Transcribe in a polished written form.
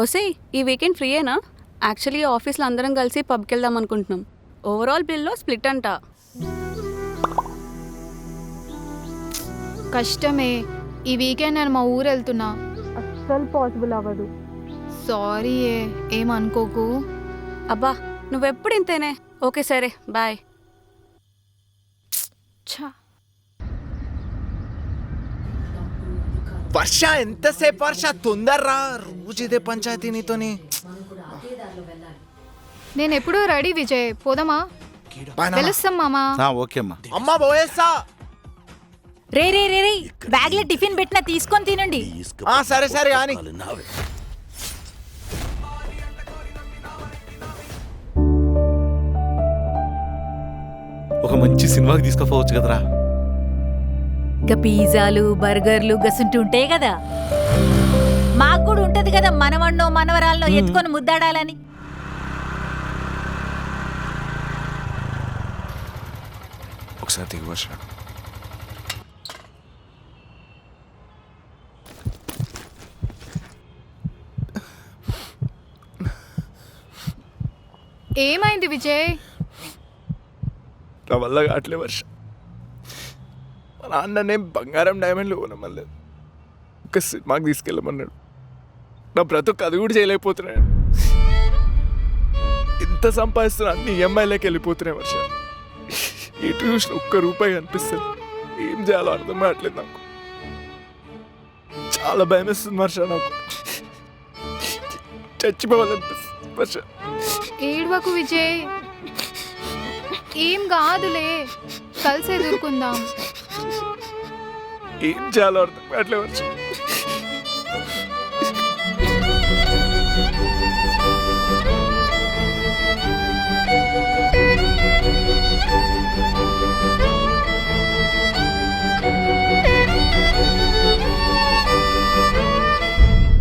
ఒసేయ్ ఈ weekend ఫ్రీయేనా? Actually ఆఫీస్లో అందరం కలిసి పబ్కి వెళ్దాం అనుకుంటున్నాం. ఓవరాల్ బిల్లో స్ప్లిట్ అంట. కష్టమే. ఈ వీకెండ్ నేను మా ఊరు వెళ్తున్నా. అస్సలు పాసిబుల్ అవ్వదు. సారీ ఏమనుకోకు. అబ్బా నువ్వెప్పుడు ఇంతేనే. ఓకే సరే బాయ్. ఛా, వర్ష ఎంతసేపు వర్ష తొందరరా, రోజు ఇదే పంచాయతీ నీతోని. నేను ఎప్పుడూ రెడీ విజయ్, పోదామా? తెలుస్తాం మామా. ఓకే అమ్మా. అమ్మా పోయేస్తా. రే రే రే రే బ్యాగ్ లో టిఫిన్ పెట్టినా తీసుకొని తినండి. సరే సరే అని. ఒక మంచి సినిమాకి తీసుకుపోవచ్చు కదరా. ఇక పిజ్జాలు బర్గర్లు గసుంటూ ఉంటాయి కదా, మాకు కూడా ఉంటది కదా మనవన్నో మనవరాల్లో ఎత్తుకొని ముద్దాడాలని. ఒకసారి దిగు వర్ష. ఏమైంది విజయ్? నా వల్ల కావట్లే వర్ష. మా నాన్ననే బంగారం డైమండ్లు కొనమలేదు, ఒక సినిమాకి తీసుకెళ్ళమన్నాడు. నా బ్రతుకు అది కూడా చేయలేకపోతున్నాడు. ఎంత సంపాదిస్తున్నా అన్ని ఈఎంఐలోకి వెళ్ళిపోతున్నాయి వర్ష. ఇటు చూసిన ఒక్క రూపాయి కనిపిస్తుంది. ఏం చేయాలో అర్థం కావట్లేదు నాకు. చాలా భయం వేస్తుంది వర్ష. నాకు చచ్చిపోవాలనిపిస్తుంది వర్ష. ఏడవకు విజయ్, ఏం కాదులే, కలిసి ఎదుర్కొందాం. ఏం చేయాలో అర్థం కావట్లేదు వర్ష.